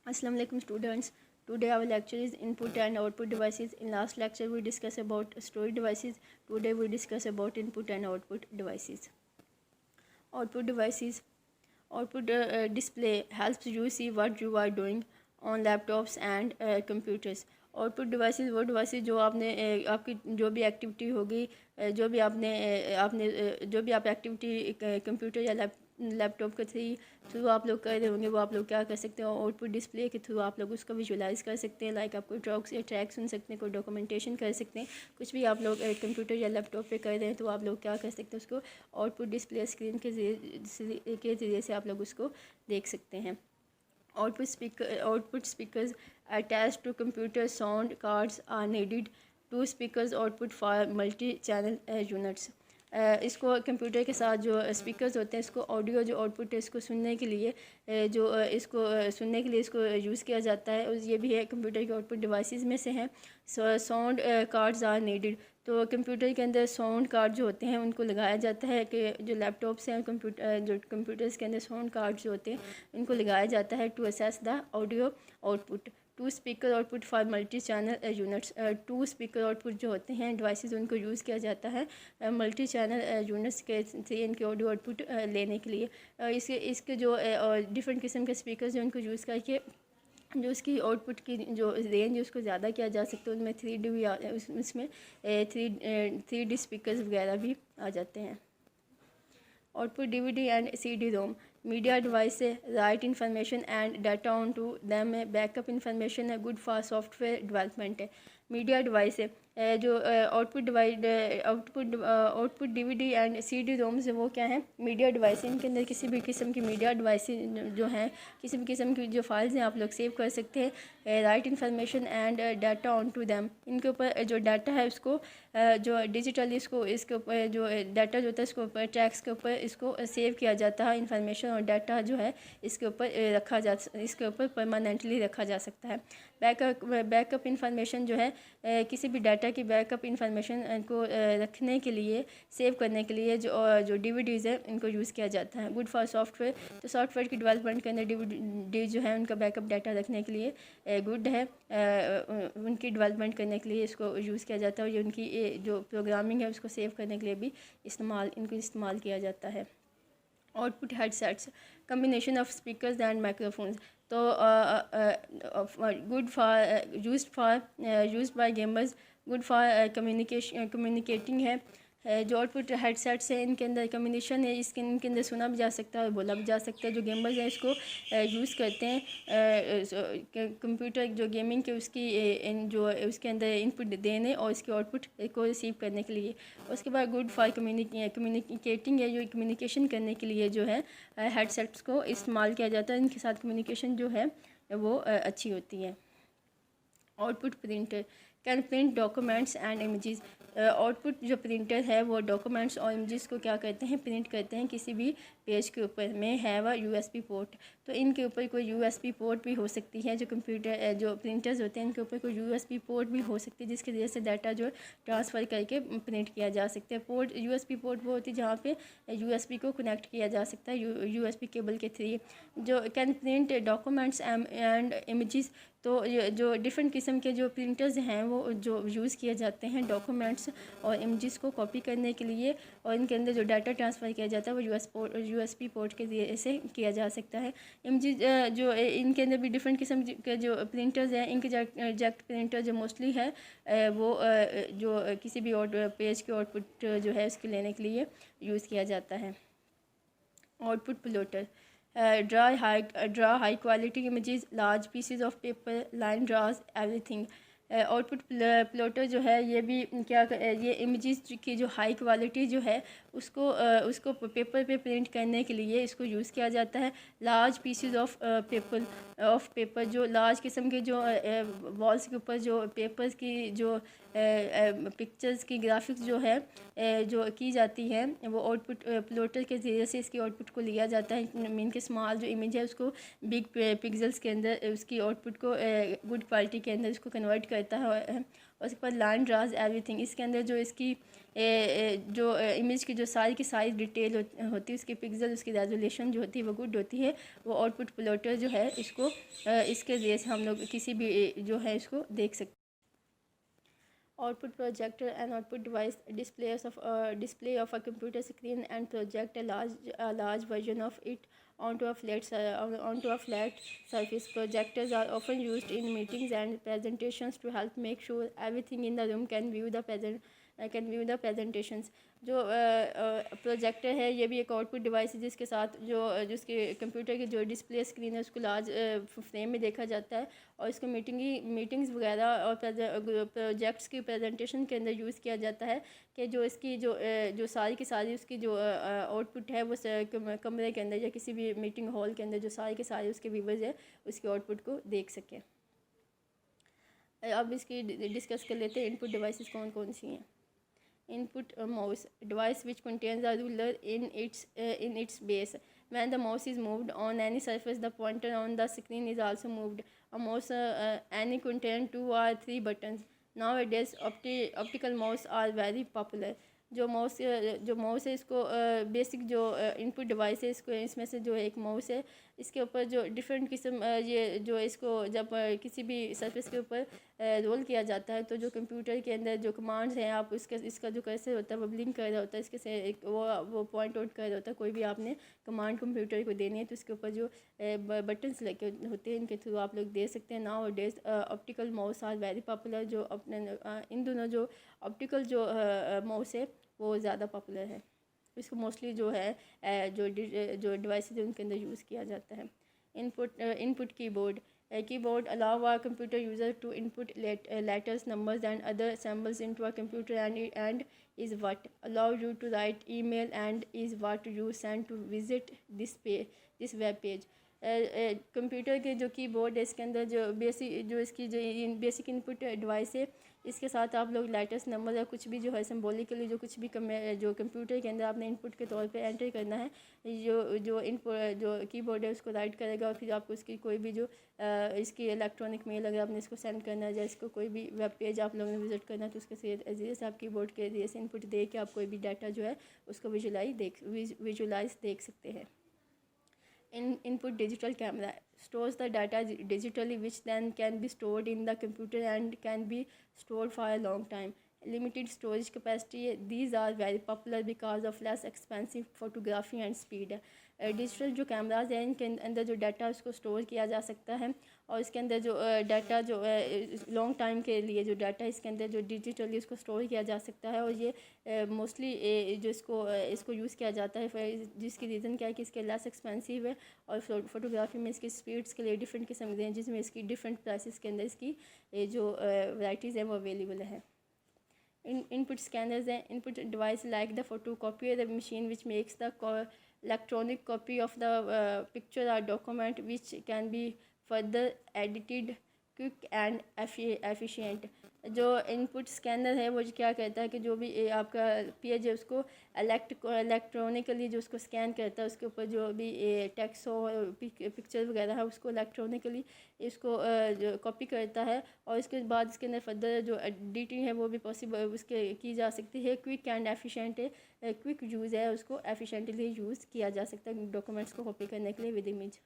Assalamu alaikum students. Today our lecture is input and output devices. In last lecture we discussed about storage devices. Today we discuss about input and output devices. Output devices. Output display helps you see what you are doing on laptops and computers. Out devices وہ devices جو آپ نے آپ کی جو بھی activity ہوگی جو بھی آپ نے جو بھی آپ ایکٹیویٹی کمپیوٹر یا لیپ ٹاپ کے تھرو آپ لوگ کر رہے ہوں گے وہ آپ لوگ کیا کر سکتے ہیں آؤٹ پٹ ڈسپلے کے تھرو آپ لوگ اس کو ویژولائز کر سکتے ہیں. لائک آپ کوئی ٹاکس یا ٹریک سن سکتے ہیں, کوئی ڈاکومنٹیشن کر سکتے ہیں, کچھ بھی آپ لوگ کمپیوٹر یا لیپ ٹاپ پہ کر رہے ہیں تو آپ لوگ کیا کر سکتے ہیں اس کو آؤٹ پٹ ڈسپلے اسکرین کے ذریعے سے آپ لوگ اس کو دیکھ سکتے ہیں. Output speakers attached to computer sound cards are needed. Two speakers output for multi-channel units. اس کو کمپیوٹر کے ساتھ جو اسپیکرز ہوتے ہیں اس کو آڈیو جو آؤٹ پٹ ہے اس کو سننے کے لیے اس کو یوز کیا جاتا ہے. یہ بھی ہے کمپیوٹر کے آؤٹ پٹ ڈیوائسز میں سے ہیں. Sound cards are needed. تو کمپیوٹر کے اندر ساؤنڈ کارڈ جو ہوتے ہیں ان کو لگایا جاتا ہے کہ جو لیپ ٹاپس ہیں جو کمپیوٹرز کے اندر ساؤنڈ کارڈ جو ہوتے ہیں ان کو لگایا جاتا ہے to access the audio output. To speaker output for multi channel units. To speaker output جو ہوتے ہیں ڈیوائسز ان کو یوز کیا جاتا ہے ملٹی چینل یونٹس کے سے ان کے آڈیو آؤٹ پٹ لینے کے لیے. اس کے جو ڈفرینٹ قسم کے اسپیکرز ہیں ان کو یوز کر کے جو اس کی آؤٹ پٹ کی جو رینج ہے اس کو زیادہ کیا جا سکتا ہے. ان میں 3D بھی اس میں 3D اسپیکرز وغیرہ بھی آ جاتے ہیں. Out put DVD and CD-ROM. Media device write information and data onto them. Backup information good for software development. Media device ہے جو out put DVD and CD-ROMs وہ کیا ہیں میڈیا ڈیوائس. ان کے اندر کسی بھی قسم کی میڈیا ڈیوائس جو ہیں کسی بھی قسم کی جو فائلز ہیں آپ لوگ سیو کر سکتے ہیں. Write information and data on to them. ان کے اوپر جو ڈیٹا ہے اس کو جو ڈیجیٹلی اس کے اوپر جو ڈیٹا جو ہوتا ہے اس کے اوپر ٹریکس کے اوپر اس کو سیو کیا جاتا ہے. انفارمیشن اور ڈیٹا جو ہے اس کے اوپر پرماننٹلی رکھا جا سکتا ہے. بیک اپ انفارمیشن جو ہے کسی بھی ڈیٹا کی بیک اپ انفارمیشن کو رکھنے کے لیے سیو کرنے کے لیے جو DVDs ہیں ان کو یوز کیا جاتا ہے. Good for soft where. تو سافٹ ویئر کی ڈیولپمنٹ کے اندر DVD جو ہے ان کا بیک اپ ڈیٹا رکھنے کے لیے گڈ ہے. ان کی ڈیولپمنٹ کرنے کے لیے اس کو یوز کیا جاتا ہے اور ان کی جو پروگرامنگ ہے اس کو سیو کرنے کے لیے بھی ان کو استعمال کیا جاتا ہے. Output headsets. Combination of speakers and microphones. تو good for used by gamers. Good for communicating ہے. جو آؤٹ پٹ ہیڈ سیٹس ہیں ان کے اندر کمیونیشن ہے. ان کے اندر سنا بھی جا سکتا ہے اور بولا بھی جا سکتا ہے. جو گیمرز ہیں اس کو یوز کرتے ہیں کمپیوٹر جو گیمنگ کے اس کے اندر ان پٹ دینے اور اس کے آؤٹ پٹ کو ریسیو کرنے کے لیے. اس کے بعد گڈ فار کمیونیکیٹنگ ہے جو کمیونیکیشن کرنے کے لیے جو ہے ہیڈ سیٹس کو استعمال کیا جاتا ہے. ان کے ساتھ کمیونیکیشن جو ہے وہ اچھی ہوتی ہے. Out put printer can print documents and images. Out put جو پرنٹر ہے وہ ڈاکومنٹس اور امیجز کو کیا کرتے ہیں پرنٹ کرتے ہیں کسی بھی پیج کے اوپر. میں ہیو اے USB پورٹ. تو ان کے اوپر کوئی USB پورٹ بھی ہو سکتی ہے. جو پرنٹرز ہوتے ہیں ان کے اوپر کوئی USB پورٹ بھی ہو سکتی ہے جس کی وجہ سے ڈیٹا جو ٹرانسفر کر کے پرنٹ کیا جا سکتا ہے. USB پورٹ وہ ہوتی ہے جہاں پہ USB کو کنیکٹ کیا جا سکتا ہے USB کیبل کے تھری. جو can print documents and images. تو جو ڈفرینٹ قسم کے جو پرنٹرز ہیں وہ جو یوز کیے جاتے ہیں ڈاکومنٹس اور امیجز کو کاپی کرنے کے لیے اور ان کے اندر جو ڈیٹا ٹرانسفر کیا جاتا ہے وہ USB پورٹ کے ذریعے سے کیا جا سکتا ہے. امیجز جو ان کے اندر بھی ڈفرینٹ قسم کے جو پرنٹرز ہیں ان کے جیکٹ پرنٹر جو موسٹلی ہے وہ جو کسی بھی پیج کے آؤٹ پٹ جو ہے اس کے لینے کے لیے یوز کیا جاتا ہے. Output plotter. draw high quality images, large pieces of paper, line draws, everything. Output plotter جو ہے یہ بھی یہ امیجز کی جو ہائی کوالٹی جو ہے اس کو پیپر پہ پرنٹ کرنے کے لیے اس کو یوز کیا جاتا ہے. لارج پیسز آف پیپر جو لارج قسم کے جو والس کے اوپر جو پیپرز کی جو پکچرز کی گرافکس جو ہے جو کی جاتی ہے وہ آؤٹ پٹ پلوٹر کے ذریعے سے اس کی آؤٹ پٹ کو لیا جاتا ہے. مین کے اسمال جو امیج ہے اس کو بگ پکسلز کے اندر اس کی آؤٹ پٹ کو گڈ کوالٹی کے اندر اس کو کنورٹ کرتا ہے اور اس کے بعد لائن ڈراز ایوری تھنگ، اس کے اندر جو اس کی جو امیج کی جو ساری کی ساری ڈیٹیل ہوتی ہے، اس کی پکسل، اس کی ریزولیشن جو ہوتی ہے وہ گڈ ہوتی ہے، وہ آؤٹ پٹ پلاٹر جو ہے اس کو اس کے ذریعے سے ہم لوگ کسی بھی جو ہے اس کو دیکھ سکتے ہیں۔ Out put projector and out put device display of a computer screen and project a large version of it onto a flat surface. Projectors are often used in meetings and presentations to help make sure everything in the room can view the presentations. جو projector ہے یہ بھی ایک out put device ہے جس کے ساتھ جس کے کمپیوٹر کی جو ڈسپلے اسکرین ہے اس کو لارج فریم میں دیکھا جاتا ہے، اور اس کو میٹنگز وغیرہ اور پروجیکٹس کی پریزنٹیشن کے اندر یوز کیا جاتا ہے کہ جو اس کی جو ساری کی ساری اس کی جو آؤٹ پٹ ہے وہ کمرے کے اندر یا کسی بھی میٹنگ ہال کے اندر جو ساری کے سارے اس کے ویورز ہے اس کی آؤٹ پٹ کو دیکھ سکیں۔ اب اس کی ڈسکس کر لیتے ہیں ان پٹ ڈیوائسز کون کون سی ہیں۔ Input mouse device which contains a ruler in its base. When the mouse is moved on any surface, the pointer on the screen is also moved. A mouse any contain 2 or 3 buttons. Nowadays optical mouse are very popular. جو mouse ہے اس کو basic جو ان پٹ device ہے اس میں سے جو ایک mouse ہے، اس کے اوپر جو ڈفرینٹ قسم یہ جو اس کو جب کسی بھی سرفیس کے اوپر رول کیا جاتا ہے تو جو کمپیوٹر کے اندر جو کمانڈز ہیں آپ اس کا جو کرسر ہوتا ہے وہ بلنک کر رہا ہوتا ہے، اس کے سے وہ پوائنٹ آؤٹ کر رہا ہوتا ہے، کوئی بھی آپ نے کمانڈ کمپیوٹر کو دینی ہے تو اس کے اوپر جو بٹنس لگے ہوتے ہیں ان کے تھرو آپ لوگ دے سکتے ہیں۔ Nowadays optical mouse are very popular, جو اپنے ان دونوں جو آپٹیکل جو ماؤس ہے وہ زیادہ پاپولر ہے، اس کو موسٹلی جو ہے جو ڈیوائسز ان کے اندر یوز کیا جاتا ہے۔ ان پٹ کی board keyboard allow a computer user to input letters, numbers and other symbols into a computer and is what allow you to write email and is what you send to visit this web page. Computer کے جو کی board ہے اس کے اندر جو اس کی جو basic ان پٹ device ہے، اس کے ساتھ آپ لوگ لیٹرس نمبر یا کچھ بھی جو ہے سمبولکلی جو کچھ بھی جو کمپیوٹر کے اندر آپ نے ان پٹ کے طور پہ انٹر کرنا ہے، جو کی بورڈ ہے اس کو رائٹ کرے گا، اور پھر آپ کو اس کی کوئی بھی جو اس کی الیکٹرانک میل اگر آپ نے اس کو سینڈ کرنا ہے یا اس کو کوئی بھی ویب پیج آپ لوگوں نے وزٹ کرنا ہے تو اس کے ذریعے سے آپ کی بورڈ کے ذریعے سے ان پٹ دے کے آپ کوئی بھی ڈاٹا جو ہے اس کو ویژولائز دیکھ سکتے ہیں۔ Input digital camera stores the data digitally, which then can be stored in the computer and can be stored for a long time. Limited storage capacity, these are very popular because of less expensive photography and speed. Digital جو cameras ہیں ان کے اندر جو data اس کو store کیا جا سکتا ہے، اور اس کے اندر جو ڈاٹا جو لانگ ٹائم کے لیے جو ڈاٹا اس کے اندر جو ڈیجیٹلی اس کو اسٹور کیا جا سکتا ہے، اور یہ موسٹلی جو اس کو یوز کیا جاتا ہے، جس کی ریزن کیا ہے کہ اس کے لیس ایکسپینسیو ہے، اور فوٹوگرافی میں اس کی اسپیڈس کے لیے ڈفرینٹ قسم کے ہیں جس میں اس کی ڈفرینٹ پرائسز کے اندر اس کی جو ورائٹیز ہیں وہ اویلیبل ہیں۔ ان پٹ اسکینرز ہیں input device like the photocopier machine which makes the electronic copy of the picture or document which can be further edited quick and efficient. جو ان پٹ scanner ہے وہ کیا کہتا ہے کہ جو بھی آپ کا پیج ہے اس کو الیکٹرانکلی جو اس کو اسکین کرتا ہے، اس کے اوپر جو بھی ٹیکسٹ ہو پکچر وغیرہ ہے اس کو الیکٹرانکلی اس کو کاپی کرتا ہے، اور اس کے بعد اس کے اندر فردر جو ایڈیٹنگ ہے وہ بھی پاسبل اس کے کی جا سکتی ہے۔ کوئک اینڈ ایفیشینٹ ہے، کوئک یوز ہے، اس کو ایفیشینٹلی یوز کیا جا سکتا ہے ڈاکومنٹس کو کاپی کرنے کے لیے with image.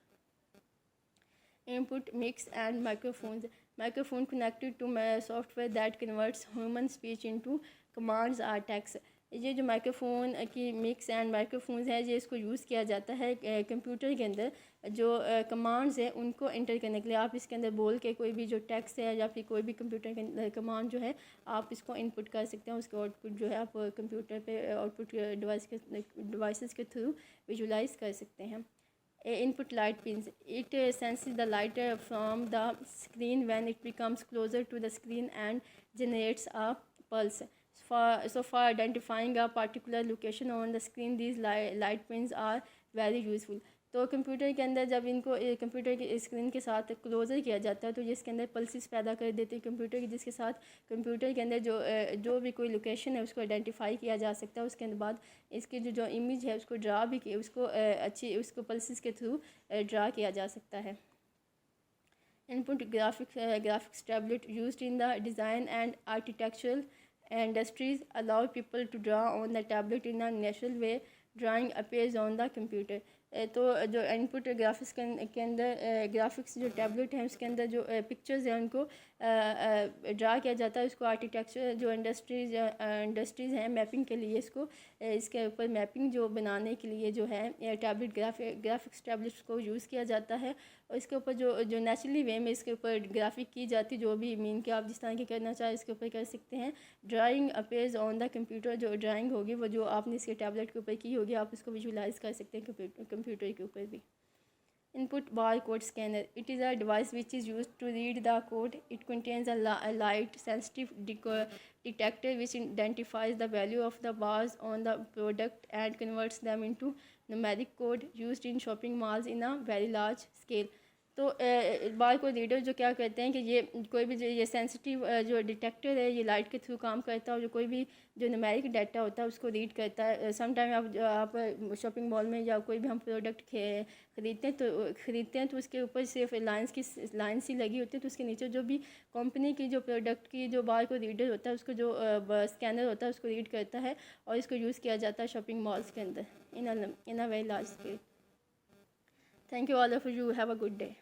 Input mix and microphones. Microphone connected to software that converts human speech into commands or text. یہ جو مائکرو فون کی مکس اینڈ مائکرو فونز ہیں یہ اس کو یوز کیا جاتا ہے کمپیوٹر کے اندر جو کمانڈز ہیں ان کو انٹر کرنے کے لیے۔ آپ اس کے اندر بول کے کوئی بھی جو ٹیکسٹ ہے یا پھر کوئی بھی کمپیوٹر کے اندر کمانڈ جو ہے آپ اس کو انپٹ کر سکتے ہیں، اس کے آؤٹ پٹ جو ہے آپ کمپیوٹر پہ آؤٹ پٹ ڈیوائسز کے تھرو ویژولائز کر سکتے ہیں۔ Input light pins. It senses the light from the screen when it becomes closer to the screen and generates a pulse. For identifying a particular location on the screen, these light pins are very useful. تو computer کے اندر جب ان کو computer کی screen کے ساتھ closer کیا جاتا ہے تو یہ اس کے اندر پلسز پیدا کر دیتے ہیں کمپیوٹر کی، جس کے ساتھ کمپیوٹر کے اندر جو بھی کوئی لوکیشن ہے اس کو آئیڈینٹیفائی کیا جا سکتا ہے۔ اس کے بعد اس کی جو امیج ہے اس کو ڈرا بھی اس کو پلسز کے تھرو ڈرا کیا جا سکتا ہے۔ Input graphics tablet used in the design and architectural industries allow people to draw on the tablet in a natural way. Drawing appears on the computer. تو جو ان پٹ گرافکس کے اندر گرافکس جو ٹیبلٹ ہیں اس کے اندر جو پکچرز ہیں ان کو ڈرا کیا جاتا ہے. اس کو آرکیٹیکچر جو انڈسٹریز ہیں میپنگ کے لیے اس کے اوپر میپنگ جو بنانے کے لیے جو ہے ٹیبلٹ گرافکس ٹیبلٹس کو یوز کیا جاتا ہے. اور اس کے اوپر جو نیچرلی وے میں اس کے اوپر گرافک کی جاتی جو بھی مین کہ آپ جس طرح کی کرنا چاہیں اس کے اوپر کر سکتے ہیں. Drawing appears on the computer. جو ڈرائنگ ہوگی وہ جو آپ نے اس کے ٹیبلٹ کے اوپر کی ہوگی آپ اس کو ویژولائز کر سکتے ہیں کمپیوٹر کے اوپر بھی. Input barcode scanner. It is a device which is used to read the code. It contains a light sensitive detector which identifies the value of the bars on the product and converts them into numeric code used in shopping malls in a very large scale. تو bar code reader جو کیا کرتے ہیں کہ یہ کوئی بھی یہ سینسٹیو جو ڈیٹیکٹر ہے یہ لائٹ کے تھرو کام کرتا ہے اور جو کوئی بھی جو نمیرک ڈیٹا ہوتا ہے اس کو ریڈ کرتا ہے. سم ٹائم آپ شاپنگ مال میں یا کوئی بھی ہم پروڈکٹ خریدتے ہیں تو اس کے اوپر صرف لائنس ہی لگی ہوتی ہے. تو اس کے نیچے جو بھی کمپنی کی جو پروڈکٹ کی جو بار کوڈ ریڈر ہوتا ہے اس کو جو اسکینر ہوتا ہے اس کو ریڈ کرتا ہے اور اس کو یوز کیا جاتا ہے شاپنگ مالس کے اندر in a very large scale. Thank you all of you. Have a good day.